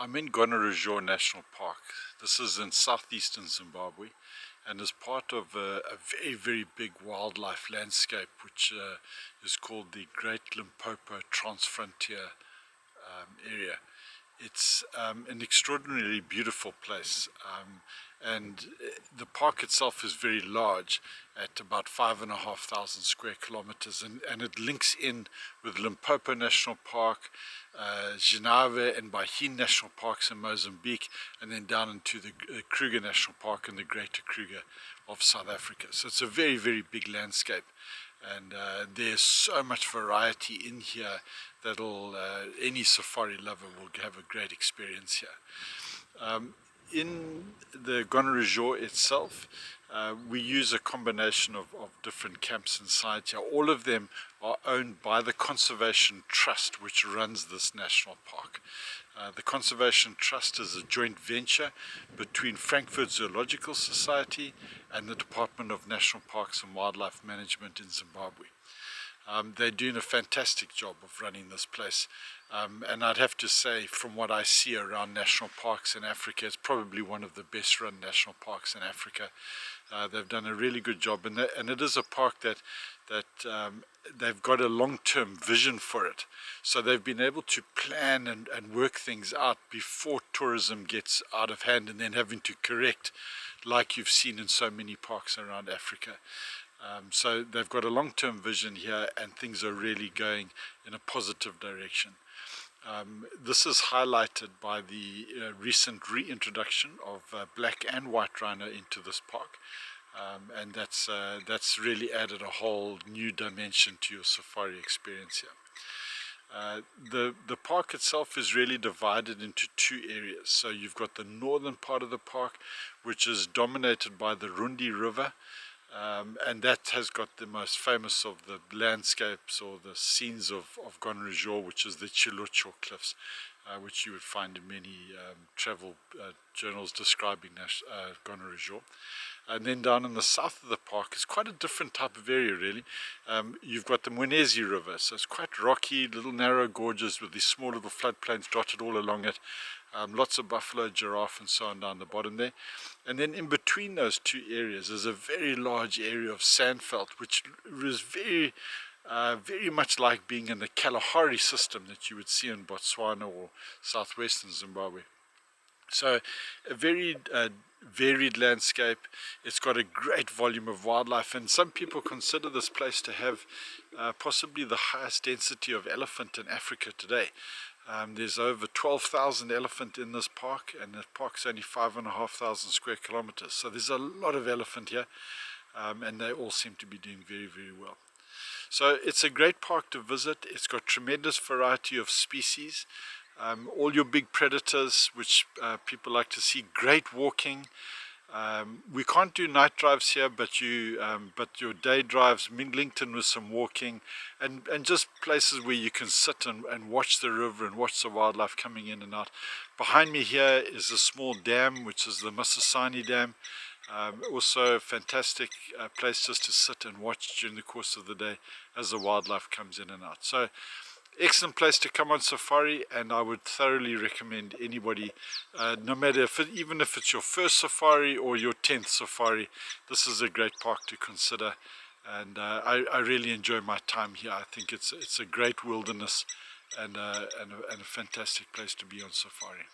I'm in Gonarezhou National Park. This is in southeastern Zimbabwe and is part of a very, very big wildlife landscape which is called the Great Limpopo Transfrontier area. It's an extraordinarily beautiful place, and the park itself is very large at about 5,500 square kilometers, and it links in with Limpopo National Park, Gonarezhou and Bahia National Parks in Mozambique, and then down into the Kruger National Park and the Greater Kruger of South Africa. So it's a very, very big landscape, and there's so much variety in here that'll any safari lover will have a great experience here. In the Gonarezhou itself, we use a combination of different camps inside here. All of them are owned by the Conservation Trust, which runs this national park. The Conservation Trust is a joint venture between Frankfurt Zoological Society and the Department of National Parks and Wildlife Management in Zimbabwe. They're doing a fantastic job of running this place, and I'd have to say, from what I see around national parks in Africa, it's probably one of the best run national parks in Africa. They've done a really good job, and it is a park that they've got a long-term vision for it. So they've been able to plan and work things out before tourism gets out of hand and then having to correct, like you've seen in so many parks around Africa. So they've got a long-term vision here, and things are really going in a positive direction. This is highlighted by the recent reintroduction of black and white rhino into this park, and that's really added a whole new dimension to your safari experience here. The park itself is really divided into two areas. So you've got the northern part of the park, which is dominated by the Rundi River, and that has got the most famous of the landscapes or the scenes of Gonarezhou, which is the Chilocho Cliffs, which you would find in many travel journals describing Gonarezhou. And then down in the south of the park is quite a different type of area, really. You've got the Gonarezhou River, so it's quite rocky, little narrow gorges with these small little floodplains dotted all along it. Lots of buffalo, giraffe and so on down the bottom there. And then in between those two areas is a very large area of sandveld, which is very much like being in the Kalahari system that you would see in Botswana or southwestern Zimbabwe. So a very varied landscape. It's got a great volume of wildlife, and some people consider this place to have possibly the highest density of elephant in Africa today. There's over 12,000 elephant in this park, and the park's only 5,500 square kilometers. So there's a lot of elephant here, and they all seem to be doing very, very well. So it's a great park to visit. It's got tremendous variety of species. All your big predators, which people like to see. Great walking. We can't do night drives here, but your day drives linked in with some walking, and just places where you can sit and watch the river and watch the wildlife coming in and out. Behind me here is a small dam, which is the Mosasani Dam. Also a fantastic place just to sit and watch during the course of the day as the wildlife comes in and out. So excellent place to come on safari, and I would thoroughly recommend anybody, no matter even if it's your first safari or your 10th safari, this is a great park to consider, and I really enjoy my time here. I think it's a great wilderness and a fantastic place to be on safari.